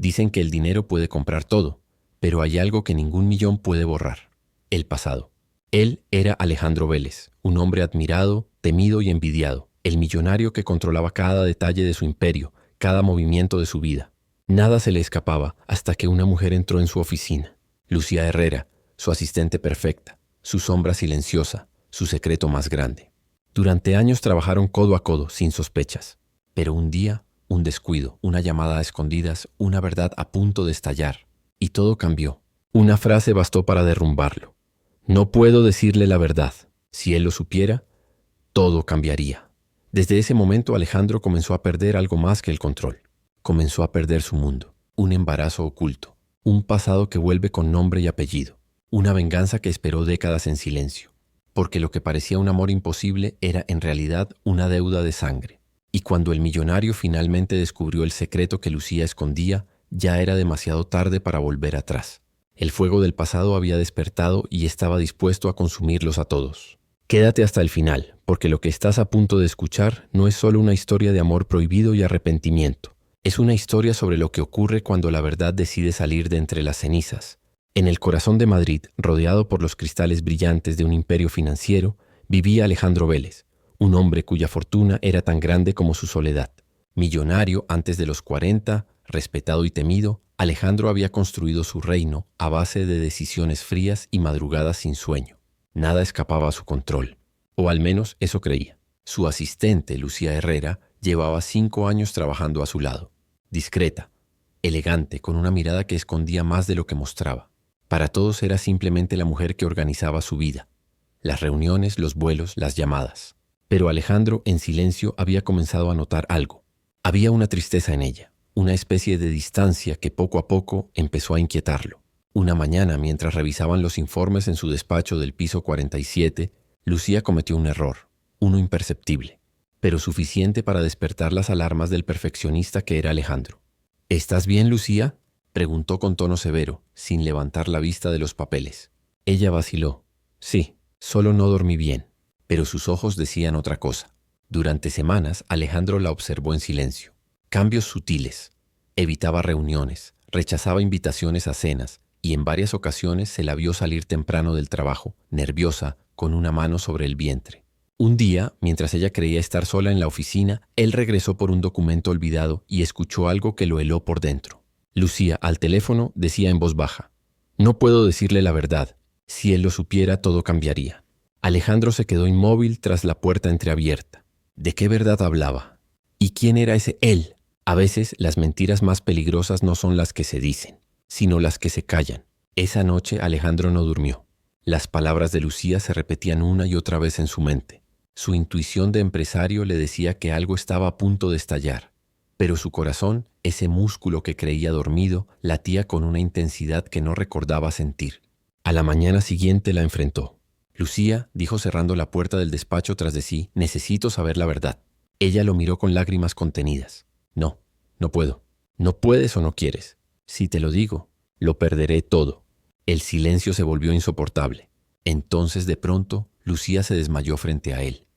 Dicen que el dinero puede comprar todo, pero hay algo que ningún millón puede borrar: el pasado. Él era Alejandro Vélez, un hombre admirado, temido y envidiado, el millonario que controlaba cada detalle de su imperio, cada movimiento de su vida. Nada se le escapaba hasta que una mujer entró en su oficina. Lucía Herrera, su asistente perfecta, su sombra silenciosa, su secreto más grande. Durante años trabajaron codo a codo, sin sospechas. Pero un día, un descuido, una llamada a escondidas, una verdad a punto de estallar. Y todo cambió. Una frase bastó para derrumbarlo. No puedo decirle la verdad. Si él lo supiera, todo cambiaría. Desde ese momento Alejandro comenzó a perder algo más que el control. Comenzó a perder su mundo, un embarazo oculto, un pasado que vuelve con nombre y apellido, una venganza que esperó décadas en silencio, porque lo que parecía un amor imposible era en realidad una deuda de sangre. Y cuando el millonario finalmente descubrió el secreto que Lucía escondía, ya era demasiado tarde para volver atrás. El fuego del pasado había despertado y estaba dispuesto a consumirlos a todos. Quédate hasta el final, porque lo que estás a punto de escuchar no es solo una historia de amor prohibido y arrepentimiento. Es una historia sobre lo que ocurre cuando la verdad decide salir de entre las cenizas. En el corazón de Madrid, rodeado por los cristales brillantes de un imperio financiero, vivía Alejandro Vélez, un hombre cuya fortuna era tan grande como su soledad. Millonario antes de los 40, respetado y temido, Alejandro había construido su reino a base de decisiones frías y madrugadas sin sueño. Nada escapaba a su control, o al menos eso creía. Su asistente, Lucía Herrera, llevaba 5 años trabajando a su lado. Discreta, elegante, con una mirada que escondía más de lo que mostraba. Para todos era simplemente la mujer que organizaba su vida. Las reuniones, los vuelos, las llamadas. Pero Alejandro, en silencio, había comenzado a notar algo. Había una tristeza en ella, una especie de distancia que poco a poco empezó a inquietarlo. Una mañana, mientras revisaban los informes en su despacho del piso 47, Lucía cometió un error, uno imperceptible, pero suficiente para despertar las alarmas del perfeccionista que era Alejandro. ¿Estás bien, Lucía?, preguntó con tono severo, sin levantar la vista de los papeles. Ella vaciló. Sí, solo no dormí bien. Pero sus ojos decían otra cosa. Durante semanas, Alejandro la observó en silencio. Cambios sutiles. Evitaba reuniones, rechazaba invitaciones a cenas, y en varias ocasiones se la vio salir temprano del trabajo, nerviosa, con una mano sobre el vientre. Un día, mientras ella creía estar sola en la oficina, él regresó por un documento olvidado y escuchó algo que lo heló por dentro. Lucía, al teléfono, decía en voz baja: «No puedo decirle la verdad. Si él lo supiera, todo cambiaría». Alejandro se quedó inmóvil tras la puerta entreabierta. ¿De qué verdad hablaba? ¿Y quién era ese él? A veces las mentiras más peligrosas no son las que se dicen, sino las que se callan. Esa noche Alejandro no durmió. Las palabras de Lucía se repetían una y otra vez en su mente. Su intuición de empresario le decía que algo estaba a punto de estallar, pero su corazón, ese músculo que creía dormido, latía con una intensidad que no recordaba sentir. A la mañana siguiente la enfrentó. «Lucía», dijo cerrando la puerta del despacho tras de sí, «necesito saber la verdad». Ella lo miró con lágrimas contenidas. «No, no puedo. No puedes o no quieres. Si te lo digo, lo perderé todo». El silencio se volvió insoportable. Entonces, de pronto, Lucía se desmayó frente a él.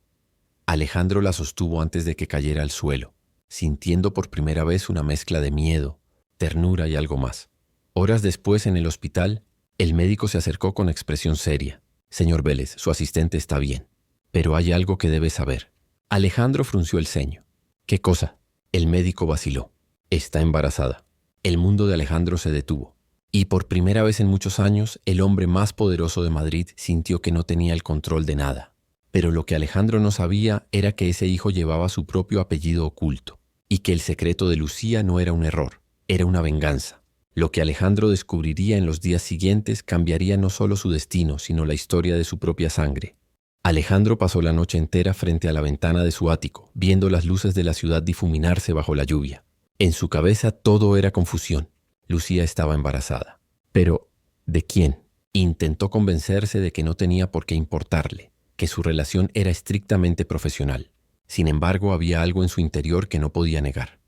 Alejandro la sostuvo antes de que cayera al suelo, sintiendo por primera vez una mezcla de miedo, ternura y algo más. Horas después, en el hospital, el médico se acercó con expresión seria. «Señor Vélez, su asistente está bien, pero hay algo que debe saber». Alejandro frunció el ceño. «¿Qué cosa?». El médico vaciló. «Está embarazada». El mundo de Alejandro se detuvo. Y por primera vez en muchos años, el hombre más poderoso de Madrid sintió que no tenía el control de nada. Pero lo que Alejandro no sabía era que ese hijo llevaba su propio apellido oculto, y que el secreto de Lucía no era un error, era una venganza. Lo que Alejandro descubriría en los días siguientes cambiaría no solo su destino, sino la historia de su propia sangre. Alejandro pasó la noche entera frente a la ventana de su ático, viendo las luces de la ciudad difuminarse bajo la lluvia. En su cabeza todo era confusión. Lucía estaba embarazada. Pero, ¿de quién? Intentó convencerse de que no tenía por qué importarle, que su relación era estrictamente profesional. Sin embargo, había algo en su interior que no podía negar.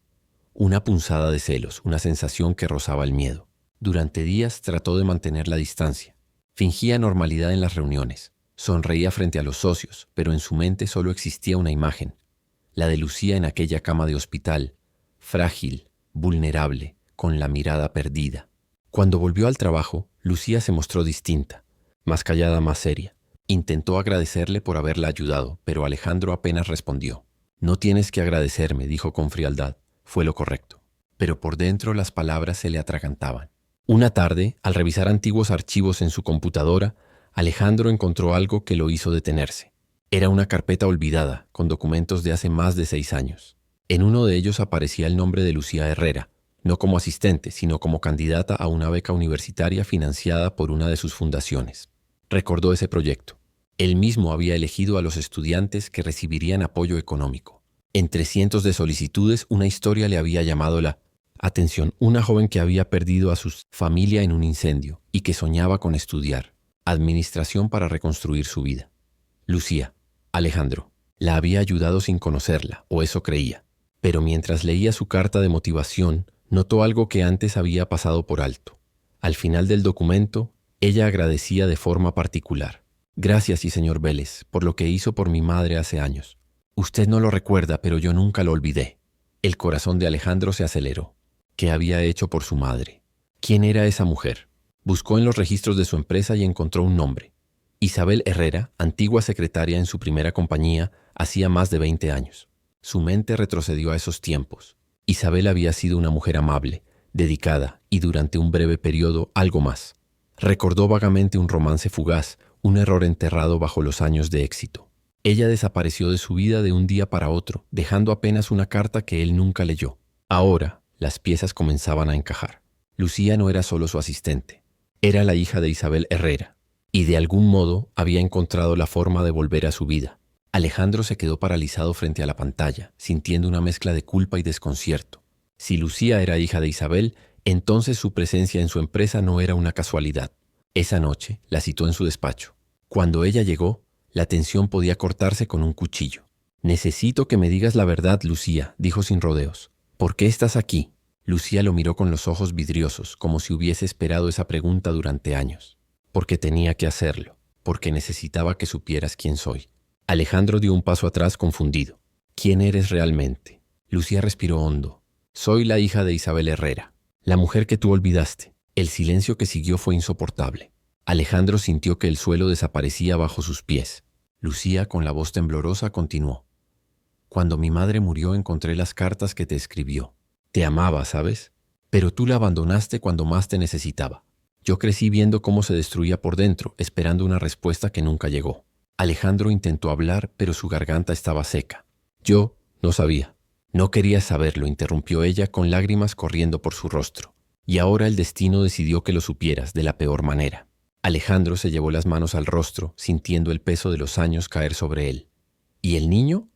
Una punzada de celos, una sensación que rozaba el miedo. Durante días trató de mantener la distancia. Fingía normalidad en las reuniones. Sonreía frente a los socios, pero en su mente solo existía una imagen. La de Lucía en aquella cama de hospital, frágil, vulnerable, con la mirada perdida. Cuando volvió al trabajo, Lucía se mostró distinta, más callada, más seria. Intentó agradecerle por haberla ayudado, pero Alejandro apenas respondió. «No tienes que agradecerme», dijo con frialdad. Fue lo correcto. Pero por dentro las palabras se le atragantaban. Una tarde, al revisar antiguos archivos en su computadora, Alejandro encontró algo que lo hizo detenerse. Era una carpeta olvidada, con documentos de hace más de 6 años. En uno de ellos aparecía el nombre de Lucía Herrera, no como asistente, sino como candidata a una beca universitaria financiada por una de sus fundaciones. Recordó ese proyecto. Él mismo había elegido a los estudiantes que recibirían apoyo económico. Entre cientos de solicitudes, una historia le había llamado la atención. Una joven que había perdido a su familia en un incendio y que soñaba con estudiar administración para reconstruir su vida. Lucía, Alejandro, la había ayudado sin conocerla, o eso creía. Pero mientras leía su carta de motivación, notó algo que antes había pasado por alto. Al final del documento, ella agradecía de forma particular. «Gracias, y señor Vélez, por lo que hizo por mi madre hace años. Usted no lo recuerda, pero yo nunca lo olvidé». El corazón de Alejandro se aceleró. ¿Qué había hecho por su madre? ¿Quién era esa mujer? Buscó en los registros de su empresa y encontró un nombre. Isabel Herrera, antigua secretaria en su primera compañía, hacía más de 20 años. Su mente retrocedió a esos tiempos. Isabel había sido una mujer amable, dedicada y durante un breve periodo algo más. Recordó vagamente un romance fugaz, un error enterrado bajo los años de éxito. Ella desapareció de su vida de un día para otro, dejando apenas una carta que él nunca leyó. Ahora, las piezas comenzaban a encajar. Lucía no era solo su asistente. Era la hija de Isabel Herrera, y de algún modo había encontrado la forma de volver a su vida. Alejandro se quedó paralizado frente a la pantalla, sintiendo una mezcla de culpa y desconcierto. Si Lucía era hija de Isabel, entonces su presencia en su empresa no era una casualidad. Esa noche la citó en su despacho. Cuando ella llegó, la tensión podía cortarse con un cuchillo. «Necesito que me digas la verdad, Lucía», dijo sin rodeos. «¿Por qué estás aquí?» Lucía lo miró con los ojos vidriosos, como si hubiese esperado esa pregunta durante años. «Porque tenía que hacerlo, porque necesitaba que supieras quién soy». Alejandro dio un paso atrás confundido. «¿Quién eres realmente?» Lucía respiró hondo. «Soy la hija de Isabel Herrera, la mujer que tú olvidaste». El silencio que siguió fue insoportable. Alejandro sintió que el suelo desaparecía bajo sus pies. Lucía, con la voz temblorosa, continuó. «Cuando mi madre murió encontré las cartas que te escribió. Te amaba, ¿sabes? Pero tú la abandonaste cuando más te necesitaba. Yo crecí viendo cómo se destruía por dentro, esperando una respuesta que nunca llegó». Alejandro intentó hablar, pero su garganta estaba seca. «Yo no sabía. No querías saberlo», interrumpió ella con lágrimas corriendo por su rostro. «Y ahora el destino decidió que lo supieras de la peor manera». Alejandro se llevó las manos al rostro, sintiendo el peso de los años caer sobre él. «¿Y el niño?»,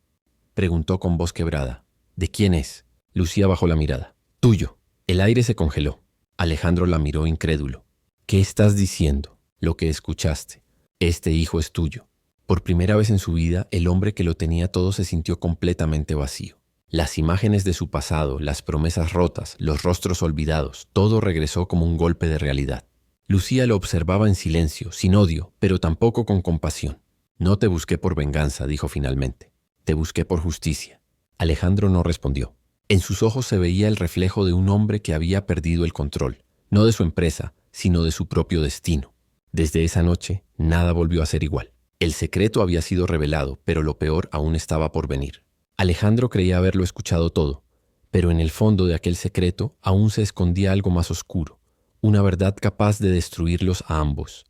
preguntó con voz quebrada. «¿De quién es?». Lucía bajó la mirada. «Tuyo». El aire se congeló. Alejandro la miró incrédulo. «¿Qué estás diciendo?». «Lo que escuchaste. Este hijo es tuyo». Por primera vez en su vida, el hombre que lo tenía todo se sintió completamente vacío. Las imágenes de su pasado, las promesas rotas, los rostros olvidados, todo regresó como un golpe de realidad. Lucía lo observaba en silencio, sin odio, pero tampoco con compasión. «No te busqué por venganza», dijo finalmente. «Te busqué por justicia». Alejandro no respondió. En sus ojos se veía el reflejo de un hombre que había perdido el control, no de su empresa, sino de su propio destino. Desde esa noche, nada volvió a ser igual. El secreto había sido revelado, pero lo peor aún estaba por venir. Alejandro creía haberlo escuchado todo, pero en el fondo de aquel secreto aún se escondía algo más oscuro, una verdad capaz de destruirlos a ambos.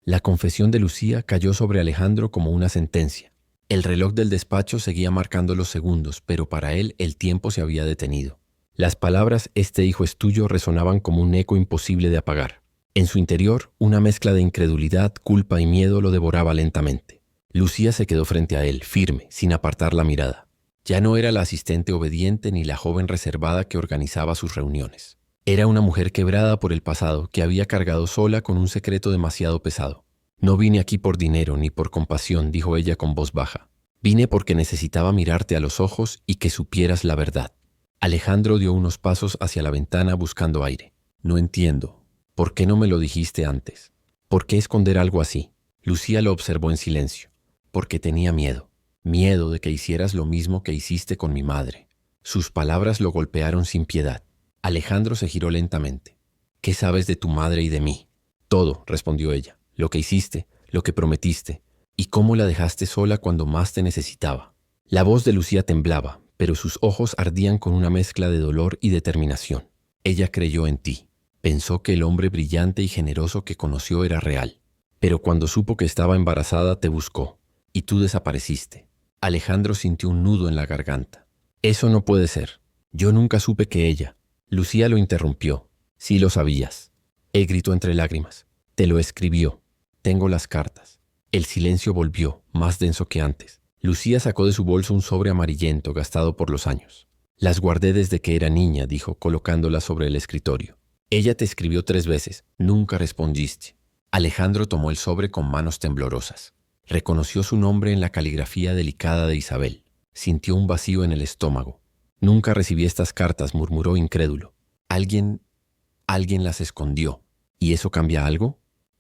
La confesión de Lucía cayó sobre Alejandro como una sentencia. El reloj del despacho seguía marcando los segundos, pero para él el tiempo se había detenido. Las palabras «este hijo es tuyo» resonaban como un eco imposible de apagar. En su interior, una mezcla de incredulidad, culpa y miedo lo devoraba lentamente. Lucía se quedó frente a él, firme, sin apartar la mirada. Ya no era la asistente obediente ni la joven reservada que organizaba sus reuniones. Era una mujer quebrada por el pasado que había cargado sola con un secreto demasiado pesado. «No vine aquí por dinero ni por compasión», dijo ella con voz baja. «Vine porque necesitaba mirarte a los ojos y que supieras la verdad». Alejandro dio unos pasos hacia la ventana buscando aire. «No entiendo. ¿Por qué no me lo dijiste antes? ¿Por qué esconder algo así?». Lucía lo observó en silencio. «Porque tenía miedo. Miedo de que hicieras lo mismo que hiciste con mi madre». Sus palabras lo golpearon sin piedad. Alejandro se giró lentamente. ¿Qué sabes de tu madre y de mí? Todo, respondió ella. Lo que hiciste, lo que prometiste, y cómo la dejaste sola cuando más te necesitaba. La voz de Lucía temblaba, pero sus ojos ardían con una mezcla de dolor y determinación. Ella creyó en ti. Pensó que el hombre brillante y generoso que conoció era real. Pero cuando supo que estaba embarazada te buscó, y tú desapareciste. Alejandro sintió un nudo en la garganta. Eso no puede ser. Yo nunca supe que ella. Lucía lo interrumpió. Sí lo sabías. Él gritó entre lágrimas. Te lo escribió. Tengo las cartas. El silencio volvió, más denso que antes. Lucía sacó de su bolso un sobre amarillento gastado por los años. Las guardé desde que era niña, dijo, colocándolas sobre el escritorio. Ella te escribió 3 veces. Nunca respondiste. Alejandro tomó el sobre con manos temblorosas. Reconoció su nombre en la caligrafía delicada de Isabel. Sintió un vacío en el estómago. Nunca recibí estas cartas, murmuró incrédulo. Alguien las escondió. ¿Y eso cambia algo?,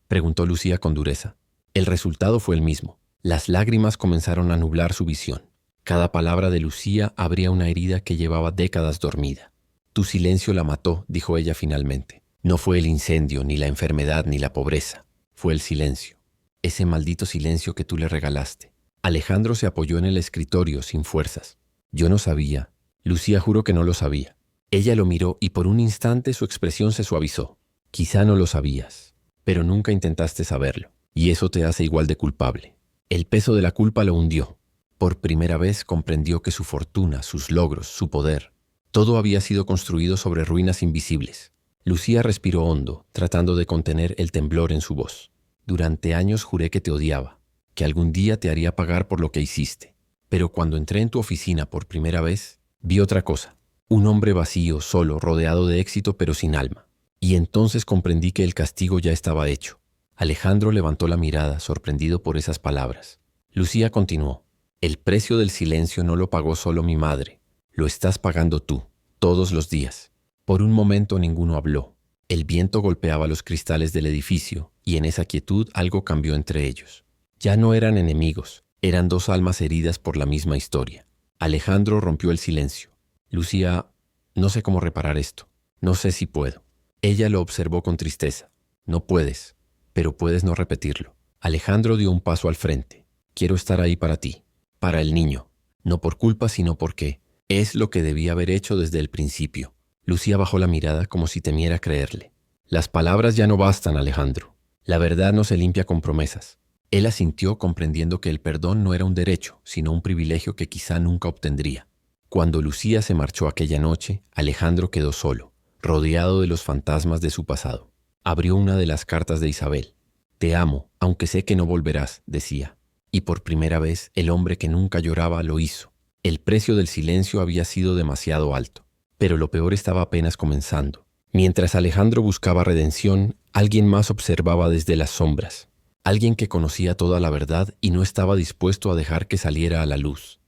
preguntó Lucía con dureza. El resultado fue el mismo. Las lágrimas comenzaron a nublar su visión. Cada palabra de Lucía abría una herida que llevaba décadas dormida. Tu silencio la mató, dijo ella finalmente. No fue el incendio, ni la enfermedad, ni la pobreza. Fue el silencio. Ese maldito silencio que tú le regalaste. Alejandro se apoyó en el escritorio sin fuerzas. Yo no sabía. Lucía juró que no lo sabía. Ella lo miró y por un instante su expresión se suavizó. Quizá no lo sabías, pero nunca intentaste saberlo, y eso te hace igual de culpable. El peso de la culpa lo hundió. Por primera vez comprendió que su fortuna, sus logros, su poder, todo había sido construido sobre ruinas invisibles. Lucía respiró hondo, tratando de contener el temblor en su voz. Durante años juré que te odiaba, que algún día te haría pagar por lo que hiciste. Pero cuando entré en tu oficina por primera vez, vi otra cosa. Un hombre vacío, solo, rodeado de éxito pero sin alma. Y entonces comprendí que el castigo ya estaba hecho. Alejandro levantó la mirada, sorprendido por esas palabras. Lucía continuó. El precio del silencio no lo pagó solo mi madre. Lo estás pagando tú, todos los días. Por un momento ninguno habló. El viento golpeaba los cristales del edificio y en esa quietud algo cambió entre ellos. Ya no eran enemigos, eran 2 almas heridas por la misma historia. Alejandro rompió el silencio. Lucía, no sé cómo reparar esto. No sé si puedo. Ella lo observó con tristeza. No puedes, pero puedes no repetirlo. Alejandro dio un paso al frente. Quiero estar ahí para ti, para el niño. No por culpa, sino porque es lo que debía haber hecho desde el principio. Lucía bajó la mirada como si temiera creerle. Las palabras ya no bastan, Alejandro. La verdad no se limpia con promesas. Él asintió comprendiendo que el perdón no era un derecho, sino un privilegio que quizá nunca obtendría. Cuando Lucía se marchó aquella noche, Alejandro quedó solo, rodeado de los fantasmas de su pasado. Abrió una de las cartas de Isabel. Te amo, aunque sé que no volverás, decía. Y por primera vez, el hombre que nunca lloraba lo hizo. El precio del silencio había sido demasiado alto, pero lo peor estaba apenas comenzando. Mientras Alejandro buscaba redención, alguien más observaba desde las sombras. Alguien que conocía toda la verdad y no estaba dispuesto a dejar que saliera a la luz.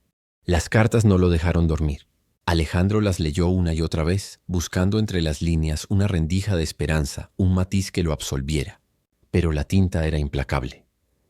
Las cartas no lo dejaron dormir. Alejandro las leyó una y otra vez, buscando entre las líneas una rendija de esperanza, un matiz que lo absolviera. Pero la tinta era implacable.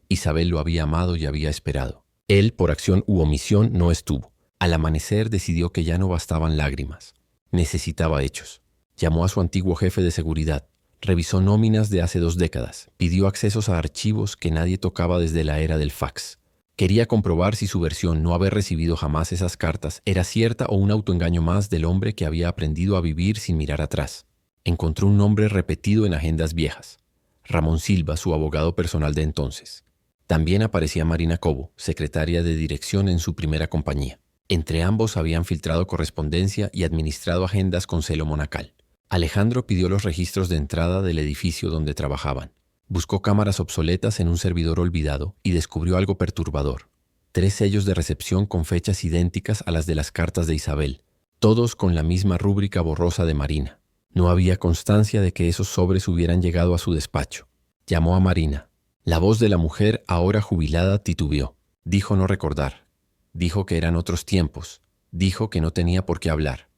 Isabel lo había amado y había esperado. Él, por acción u omisión, no estuvo. Al amanecer decidió que ya no bastaban lágrimas. Necesitaba hechos. Llamó a su antiguo jefe de seguridad. Revisó nóminas de hace 2 décadas. Pidió accesos a archivos que nadie tocaba desde la era del fax. Quería comprobar si su versión, no haber recibido jamás esas cartas, era cierta o un autoengaño más del hombre que había aprendido a vivir sin mirar atrás. Encontró un nombre repetido en agendas viejas. Ramón Silva, su abogado personal de entonces. También aparecía Marina Cobo, secretaria de dirección en su primera compañía. Entre ambos habían filtrado correspondencia y administrado agendas con celo monacal. Alejandro pidió los registros de entrada del edificio donde trabajaban. Buscó cámaras obsoletas en un servidor olvidado y descubrió algo perturbador. 3 sellos de recepción con fechas idénticas a las de las cartas de Isabel, todos con la misma rúbrica borrosa de Marina. No había constancia de que esos sobres hubieran llegado a su despacho. Llamó a Marina. La voz de la mujer, ahora jubilada, titubeó. Dijo no recordar. Dijo que eran otros tiempos. Dijo que no tenía por qué hablar.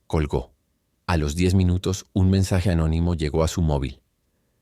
Colgó. A los 10 minutos, un mensaje anónimo llegó a su móvil.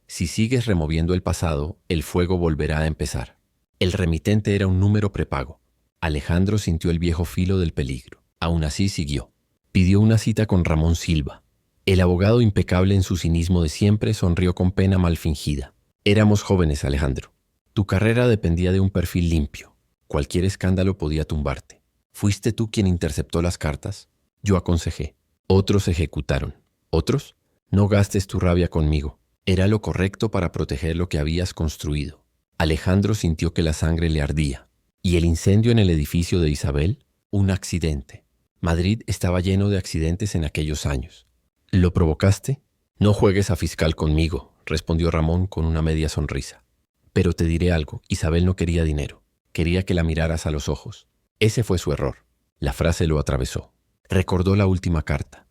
Si sigues removiendo el pasado, el fuego volverá a empezar. El remitente era un número prepago. Alejandro sintió el viejo filo del peligro. Aún así siguió. Pidió una cita con Ramón Silva. El abogado, impecable en su cinismo de siempre, sonrió con pena mal fingida. Éramos jóvenes, Alejandro. Tu carrera dependía de un perfil limpio. Cualquier escándalo podía tumbarte. ¿Fuiste tú quien interceptó las cartas? Yo aconsejé. Otros ejecutaron. ¿Otros? No gastes tu rabia conmigo. Era lo correcto para proteger lo que habías construido. Alejandro sintió que la sangre le ardía. ¿Y el incendio en el edificio de Isabel? Un accidente. Madrid estaba lleno de accidentes en aquellos años. ¿Lo provocaste? No juegues a fiscal conmigo, respondió Ramón con una media sonrisa. Pero te diré algo, Isabel no quería dinero. Quería que la miraras a los ojos. Ese fue su error. La frase lo atravesó. Recordó la última carta.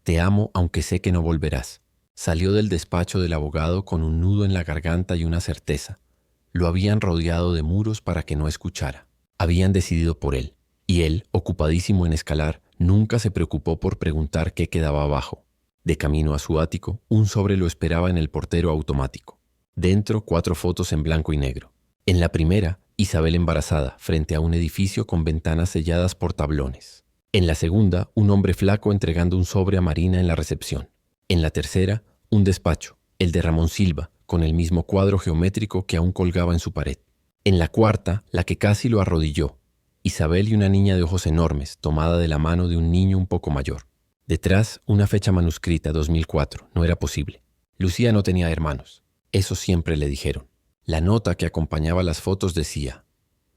Te amo aunque sé que no volverás. Salió del despacho del abogado con un nudo en la garganta y una certeza. Lo habían rodeado de muros para que no escuchara. Habían decidido por él. Y él, ocupadísimo en escalar, nunca se preocupó por preguntar qué quedaba abajo. De camino a su ático, un sobre lo esperaba en el portero automático. Dentro, 4 fotos en blanco y negro. En la primera, Isabel embarazada, frente a un edificio con ventanas selladas por tablones. En la segunda, un hombre flaco entregando un sobre a Marina en la recepción. En la tercera, un despacho, el de Ramón Silva, con el mismo cuadro geométrico que aún colgaba en su pared. En la cuarta, la que casi lo arrodilló. Isabel y una niña de ojos enormes, tomada de la mano de un niño un poco mayor. Detrás, una fecha manuscrita, 2004. No era posible. Lucía no tenía hermanos. Eso siempre le dijeron. La nota que acompañaba las fotos decía: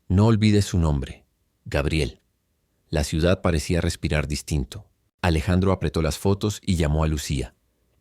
no olvides su nombre, Gabriel. La ciudad parecía respirar distinto. Alejandro apretó las fotos y llamó a Lucía.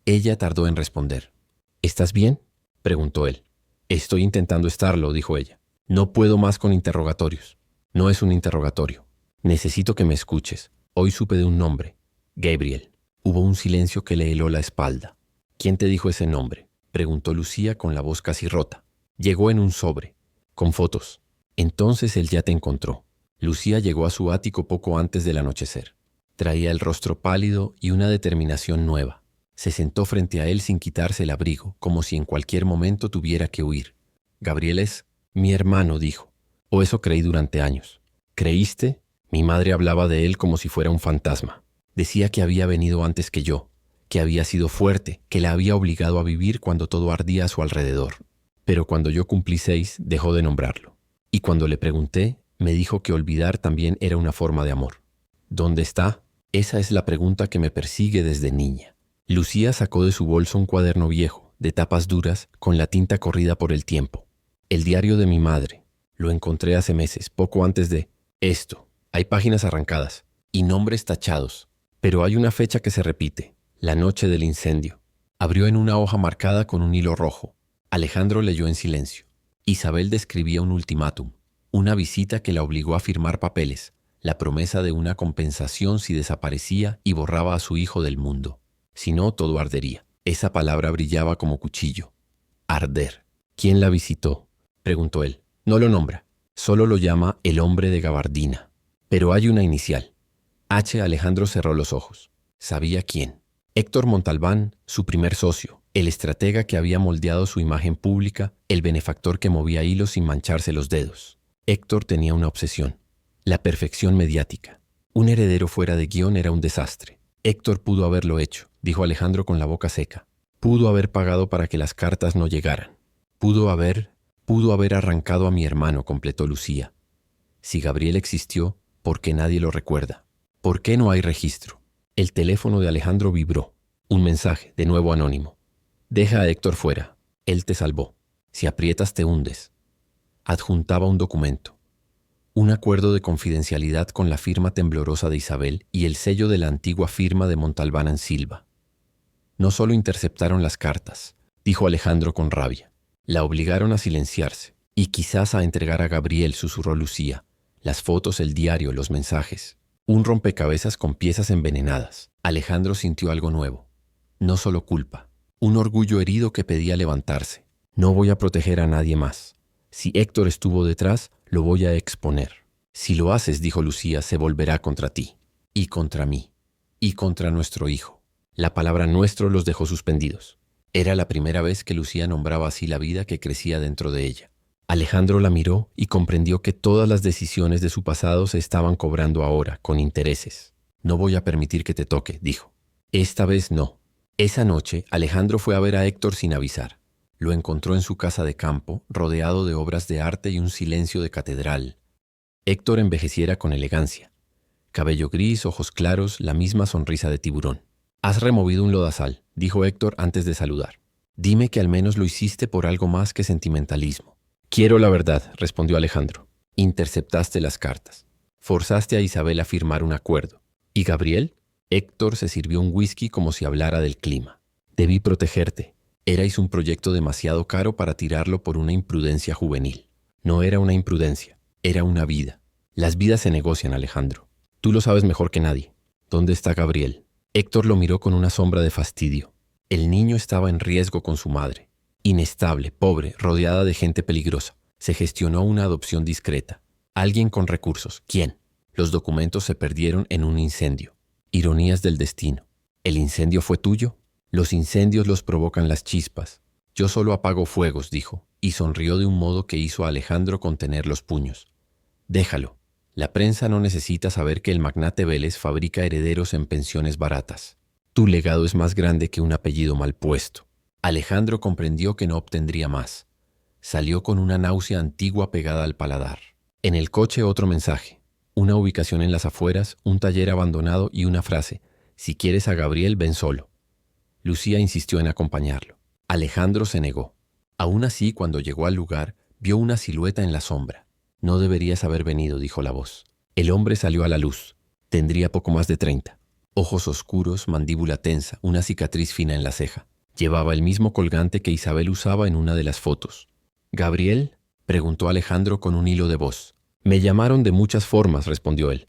Ella tardó en responder. ¿Estás bien?, preguntó él. Estoy intentando estarlo, dijo ella. No puedo más con interrogatorios. No es un interrogatorio. Necesito que me escuches. Hoy supe de un nombre. Gabriel. Hubo un silencio que le heló la espalda. ¿Quién te dijo ese nombre?, preguntó Lucía con la voz casi rota. Llegó en un sobre, con fotos. Entonces él ya te encontró. Lucía llegó a su ático poco antes del anochecer. Traía el rostro pálido y una determinación nueva. Se sentó frente a él sin quitarse el abrigo, como si en cualquier momento tuviera que huir. Gabriel es mi hermano, dijo. O eso creí durante años. ¿Creíste? Mi madre hablaba de él como si fuera un fantasma. Decía que había venido antes que yo, que había sido fuerte, que la había obligado a vivir cuando todo ardía a su alrededor. Pero cuando yo cumplí 6, dejó de nombrarlo. Y cuando le pregunté, me dijo que olvidar también era una forma de amor. ¿Dónde está? Esa es la pregunta que me persigue desde niña. Lucía sacó de su bolso un cuaderno viejo, de tapas duras, con la tinta corrida por el tiempo. El diario de mi madre. Lo encontré hace meses, poco antes de esto. Hay páginas arrancadas y nombres tachados. Pero hay una fecha que se repite, la noche del incendio. Abrió en una hoja marcada con un hilo rojo. Alejandro leyó en silencio. Isabel describía un ultimátum, una visita que la obligó a firmar papeles, la promesa de una compensación si desaparecía y borraba a su hijo del mundo. Si no, todo ardería. Esa palabra brillaba como cuchillo. Arder. ¿Quién la visitó?, preguntó él. No lo nombra, solo lo llama el hombre de gabardina. Pero hay una inicial. H. Alejandro cerró los ojos. Sabía quién. Héctor Montalbán, su primer socio, el estratega que había moldeado su imagen pública, el benefactor que movía hilos sin mancharse los dedos. Héctor tenía una obsesión, la perfección mediática. Un heredero fuera de guión era un desastre. Héctor pudo haberlo hecho, dijo Alejandro con la boca seca. Pudo haber pagado para que las cartas no llegaran. Pudo haber arrancado a mi hermano, completó Lucía. Si Gabriel existió, ¿por qué nadie lo recuerda? ¿Por qué no hay registro? El teléfono de Alejandro vibró. Un mensaje, de nuevo anónimo. Deja a Héctor fuera. Él te salvó. Si aprietas te hundes. Adjuntaba un documento. Un acuerdo de confidencialidad con la firma temblorosa de Isabel y el sello de la antigua firma de Montalbán en Silva. No solo interceptaron las cartas, dijo Alejandro con rabia. La obligaron a silenciarse y quizás a entregar a Gabriel, susurró Lucía. Las fotos, el diario, los mensajes. Un rompecabezas con piezas envenenadas. Alejandro sintió algo nuevo. No solo culpa. Un orgullo herido que pedía levantarse. No voy a proteger a nadie más. Si Héctor estuvo detrás, lo voy a exponer. Si lo haces, dijo Lucía, se volverá contra ti. Y contra mí. Y contra nuestro hijo. La palabra nuestro los dejó suspendidos. Era la primera vez que Lucía nombraba así la vida que crecía dentro de ella. Alejandro la miró y comprendió que todas las decisiones de su pasado se estaban cobrando ahora, con intereses. No voy a permitir que te toque, dijo. Esta vez no, Esa noche, Alejandro fue a ver a Héctor sin avisar. Lo encontró en su casa de campo, rodeado de obras de arte y un silencio de catedral. Héctor envejeciera con elegancia. Cabello gris, ojos claros, la misma sonrisa de tiburón. «Has removido un lodazal», dijo Héctor antes de saludar. «Dime que al menos lo hiciste por algo más que sentimentalismo». «Quiero la verdad», respondió Alejandro. «Interceptaste las cartas. Forzaste a Isabel a firmar un acuerdo. ¿Y Gabriel?» Héctor se sirvió un whisky como si hablara del clima. «Debí protegerte. Erais un proyecto demasiado caro para tirarlo por una imprudencia juvenil». «No era una imprudencia, era una vida. Las vidas se negocian, Alejandro. Tú lo sabes mejor que nadie. ¿Dónde está Gabriel?» Héctor lo miró con una sombra de fastidio. El niño estaba en riesgo con su madre. Inestable, pobre, rodeada de gente peligrosa. Se gestionó una adopción discreta. Alguien con recursos. ¿Quién? Los documentos se perdieron en un incendio. Ironías del destino. ¿El incendio fue tuyo? Los incendios los provocan las chispas. Yo solo apago fuegos, dijo, y sonrió de un modo que hizo a Alejandro contener los puños. Déjalo. La prensa no necesita saber que el magnate Vélez fabrica herederos en pensiones baratas. Tu legado es más grande que un apellido mal puesto. Alejandro comprendió que no obtendría más. Salió con una náusea antigua pegada al paladar. En el coche otro mensaje. Una ubicación en las afueras, un taller abandonado y una frase. Si quieres a Gabriel, ven solo. Lucía insistió en acompañarlo. Alejandro se negó. Aún así, cuando llegó al lugar, vio una silueta en la sombra. «No deberías haber venido», dijo la voz. El hombre salió a la luz. Tendría poco más de 30. Ojos oscuros, mandíbula tensa, una cicatriz fina en la ceja. Llevaba el mismo colgante que Isabel usaba en una de las fotos. «¿Gabriel?», preguntó Alejandro con un hilo de voz. «Me llamaron de muchas formas», respondió él.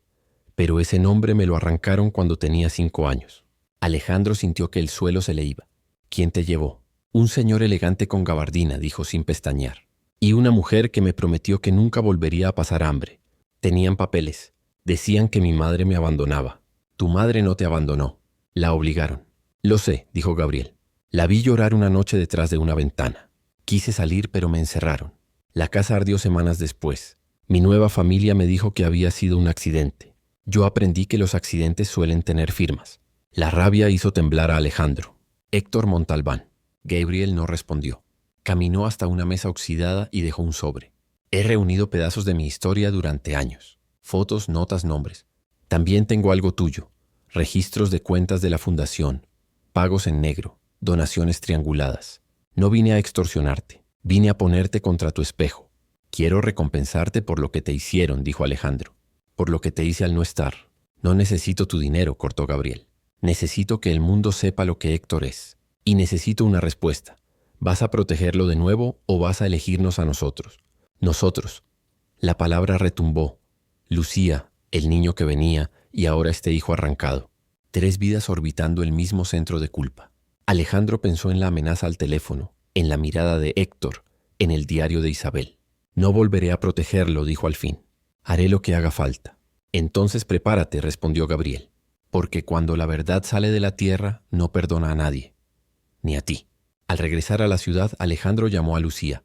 «Pero ese nombre me lo arrancaron cuando tenía 5 años». Alejandro sintió que el suelo se le iba. «¿Quién te llevó?» «Un señor elegante con gabardina», dijo sin pestañear. «Y una mujer que me prometió que nunca volvería a pasar hambre. Tenían papeles. Decían que mi madre me abandonaba». «Tu madre no te abandonó. La obligaron». «Lo sé», dijo Gabriel. «La vi llorar una noche detrás de una ventana. Quise salir, pero me encerraron. La casa ardió semanas después. Mi nueva familia me dijo que había sido un accidente. Yo aprendí que los accidentes suelen tener firmas». La rabia hizo temblar a Alejandro. «Héctor Montalbán». Gabriel no respondió. Caminó hasta una mesa oxidada y dejó un sobre. «He reunido pedazos de mi historia durante años. Fotos, notas, nombres. También tengo algo tuyo. Registros de cuentas de la fundación. Pagos en negro. Donaciones trianguladas. No vine a extorsionarte. Vine a ponerte contra tu espejo. Quiero recompensarte por lo que te hicieron», dijo Alejandro. «Por lo que te hice al no estar». «No necesito tu dinero», cortó Gabriel. «Necesito que el mundo sepa lo que Héctor es. Y necesito una respuesta. ¿Vas a protegerlo de nuevo o vas a elegirnos a nosotros?» «Nosotros». La palabra retumbó. Lucía, el niño que venía y ahora este hijo arrancado. 3 vidas orbitando el mismo centro de culpa. Alejandro pensó en la amenaza al teléfono, en la mirada de Héctor, en el diario de Isabel. «No volveré a protegerlo», dijo al fin. «Haré lo que haga falta». «Entonces prepárate», respondió Gabriel. «Porque cuando la verdad sale de la tierra, no perdona a nadie. Ni a ti». Al regresar a la ciudad, Alejandro llamó a Lucía.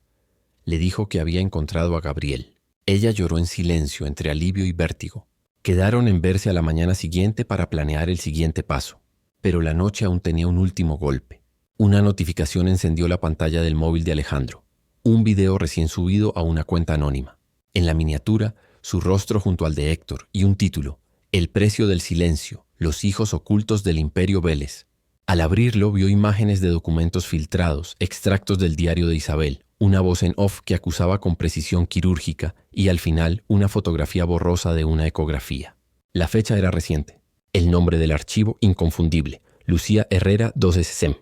Le dijo que había encontrado a Gabriel. Ella lloró en silencio, entre alivio y vértigo. Quedaron en verse a la mañana siguiente para planear el siguiente paso. Pero la noche aún tenía un último golpe. Una notificación encendió la pantalla del móvil de Alejandro. Un video recién subido a una cuenta anónima. En la miniatura, su rostro junto al de Héctor y un título: «El precio del silencio, los hijos ocultos del Imperio Vélez». Al abrirlo, vio imágenes de documentos filtrados, extractos del diario de Isabel, una voz en off que acusaba con precisión quirúrgica y, al final, una fotografía borrosa de una ecografía. La fecha era reciente. El nombre del archivo, inconfundible: Lucía Herrera 12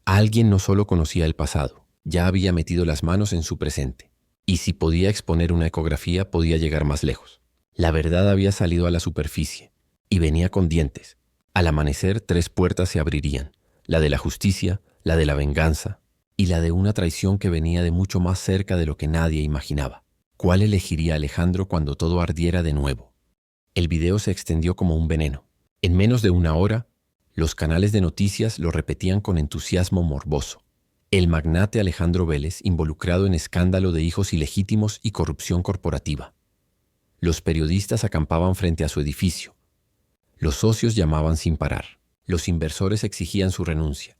Alguien no solo conocía el pasado, ya había metido las manos en su presente. Y si podía exponer una ecografía, podía llegar más lejos. La verdad había salido a la superficie, y venía con dientes. Al amanecer, 3 puertas se abrirían: la de la justicia, la de la venganza y la de una traición que venía de mucho más cerca de lo que nadie imaginaba. ¿Cuál elegiría Alejandro cuando todo ardiera de nuevo? El video se extendió como un veneno. En menos de una hora, los canales de noticias lo repetían con entusiasmo morboso. El magnate Alejandro Vélez involucrado en escándalo de hijos ilegítimos y corrupción corporativa. Los periodistas acampaban frente a su edificio. Los socios llamaban sin parar. Los inversores exigían su renuncia.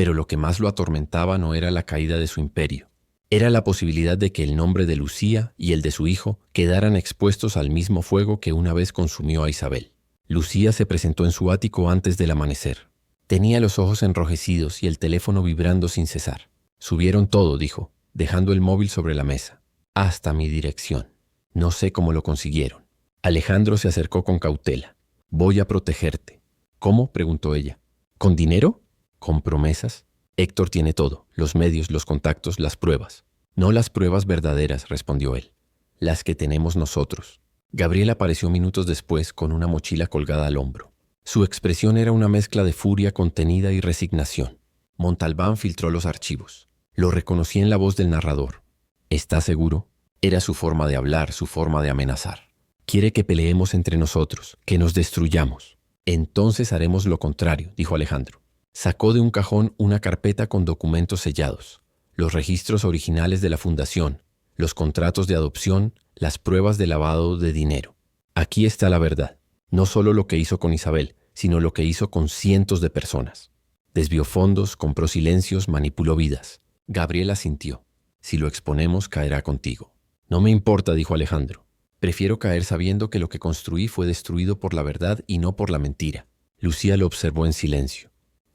Pero lo que más lo atormentaba no era la caída de su imperio. Era la posibilidad de que el nombre de Lucía y el de su hijo quedaran expuestos al mismo fuego que una vez consumió a Isabel. Lucía se presentó en su ático antes del amanecer. Tenía los ojos enrojecidos y el teléfono vibrando sin cesar. Subieron todo, dijo, dejando el móvil sobre la mesa. Hasta mi dirección. No sé cómo lo consiguieron. Alejandro se acercó con cautela. Voy a protegerte. ¿Cómo?, preguntó ella. ¿Con dinero? ¿Con promesas? Héctor tiene todo, los medios, los contactos, las pruebas. No las pruebas verdaderas, respondió él. Las que tenemos nosotros. Gabriel apareció minutos después con una mochila colgada al hombro. Su expresión era una mezcla de furia contenida y resignación. Montalbán filtró los archivos. Lo reconocí en la voz del narrador. ¿Está seguro? Era su forma de hablar, su forma de amenazar. Quiere que peleemos entre nosotros, que nos destruyamos. Entonces haremos lo contrario, dijo Alejandro. Sacó de un cajón una carpeta con documentos sellados, los registros originales de la fundación, los contratos de adopción, las pruebas de lavado de dinero. Aquí está la verdad, no solo lo que hizo con Isabel, sino lo que hizo con cientos de personas. Desvió fondos, compró silencios, manipuló vidas. Gabriela sintió. Si lo exponemos, caerá contigo. No me importa, dijo Alejandro. Prefiero caer sabiendo que lo que construí fue destruido por la verdad y no por la mentira. Lucía lo observó en silencio.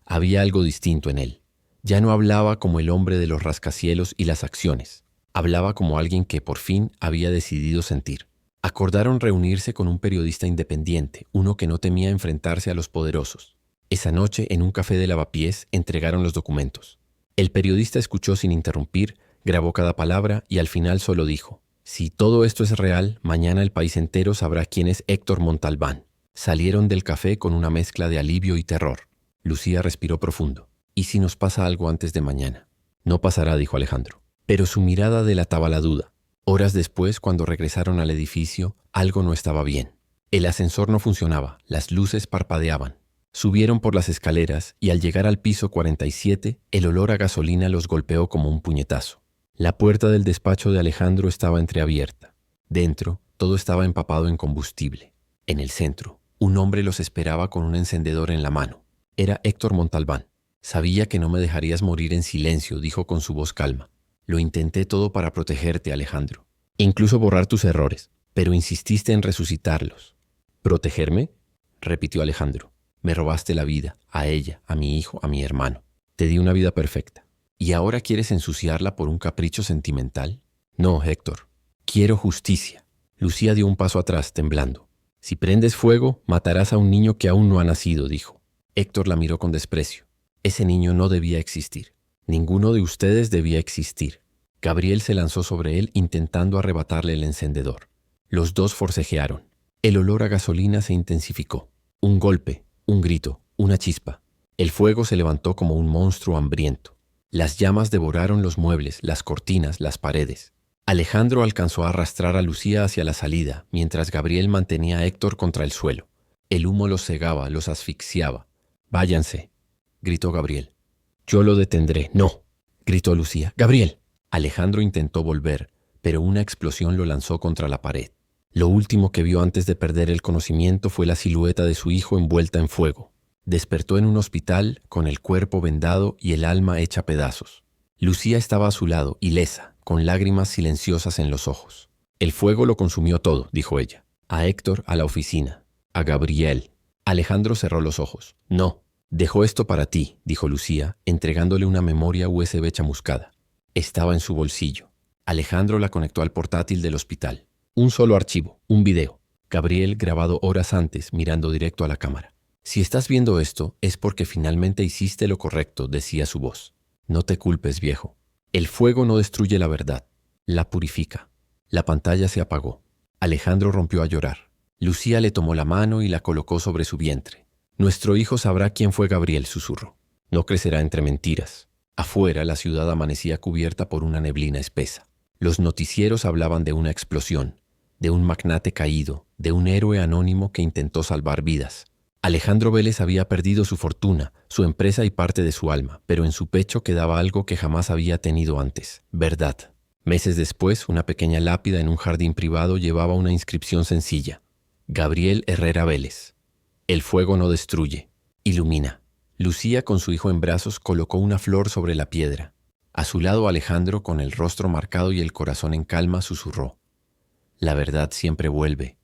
Había algo distinto en él. Ya no hablaba como el hombre de los rascacielos y las acciones. Hablaba como alguien que por fin había decidido sentir. Acordaron reunirse con un periodista independiente, uno que no temía enfrentarse a los poderosos. Esa noche, en un café de Lavapiés, entregaron los documentos. El periodista escuchó sin interrumpir, grabó cada palabra y al final solo dijo: si todo esto es real, mañana el país entero sabrá quién es Héctor Montalbán. Salieron del café con una mezcla de alivio y terror. Lucía respiró profundo. ¿Y si nos pasa algo antes de mañana? No pasará, dijo Alejandro. Pero su mirada delataba la duda. Horas después, cuando regresaron al edificio, algo no estaba bien. El ascensor no funcionaba, las luces parpadeaban. Subieron por las escaleras y al llegar al piso 47, el olor a gasolina los golpeó como un puñetazo. La puerta del despacho de Alejandro estaba entreabierta. Dentro, todo estaba empapado en combustible. En el centro, un hombre los esperaba con un encendedor en la mano. Era Héctor Montalbán. Sabía que no me dejarías morir en silencio, dijo con su voz calma. Lo intenté todo para protegerte, Alejandro. Incluso borrar tus errores, pero insististe en resucitarlos. ¿Protegerme?, repitió Alejandro. Me robaste la vida, a ella, a mi hijo, a mi hermano. Te di una vida perfecta. ¿Y ahora quieres ensuciarla por un capricho sentimental? No, Héctor. Quiero justicia. Lucía dio un paso atrás, temblando. Si prendes fuego, matarás a un niño que aún no ha nacido, dijo. Héctor la miró con desprecio. Ese niño no debía existir. Ninguno de ustedes debía existir. Gabriel se lanzó sobre él intentando arrebatarle el encendedor. Los dos forcejearon. El olor a gasolina se intensificó. Un golpe, un grito, una chispa. El fuego se levantó como un monstruo hambriento. Las llamas devoraron los muebles, las cortinas, las paredes. Alejandro alcanzó a arrastrar a Lucía hacia la salida, mientras Gabriel mantenía a Héctor contra el suelo. El humo los cegaba, los asfixiaba. «Váyanse», gritó Gabriel. «Yo lo detendré». «No», gritó Lucía. «Gabriel». Alejandro intentó volver, pero una explosión lo lanzó contra la pared. Lo último que vio antes de perder el conocimiento fue la silueta de su hijo envuelta en fuego. Despertó en un hospital con el cuerpo vendado y el alma hecha pedazos. Lucía estaba a su lado, ilesa, con lágrimas silenciosas en los ojos. «El fuego lo consumió todo», dijo ella. «A Héctor, a la oficina, a Gabriel». Alejandro cerró los ojos. «No, dejo esto para ti», dijo Lucía, entregándole una memoria USB chamuscada. Estaba en su bolsillo. Alejandro la conectó al portátil del hospital. Un solo archivo, un video. Gabriel grabado horas antes, mirando directo a la cámara. «Si estás viendo esto, es porque finalmente hiciste lo correcto», decía su voz. «No te culpes, viejo. El fuego no destruye la verdad, la purifica». La pantalla se apagó. Alejandro rompió a llorar. Lucía le tomó la mano y la colocó sobre su vientre. «Nuestro hijo sabrá quién fue Gabriel», susurró. «No crecerá entre mentiras». Afuera, la ciudad amanecía cubierta por una neblina espesa. Los noticieros hablaban de una explosión, de un magnate caído, de un héroe anónimo que intentó salvar vidas. Alejandro Vélez había perdido su fortuna, su empresa y parte de su alma, pero en su pecho quedaba algo que jamás había tenido antes: verdad. Meses después, una pequeña lápida en un jardín privado llevaba una inscripción sencilla: Gabriel Herrera Vélez. El fuego no destruye, ilumina. Lucía, con su hijo en brazos, colocó una flor sobre la piedra. A su lado, Alejandro, con el rostro marcado y el corazón en calma, susurró: «La verdad siempre vuelve,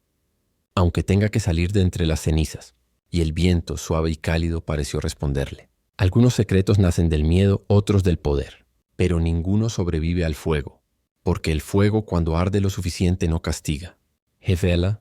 aunque tenga que salir de entre las cenizas». Y el viento, suave y cálido, pareció responderle: «Algunos secretos nacen del miedo, otros del poder, pero ninguno sobrevive al fuego, porque el fuego, cuando arde lo suficiente, no castiga». Hefele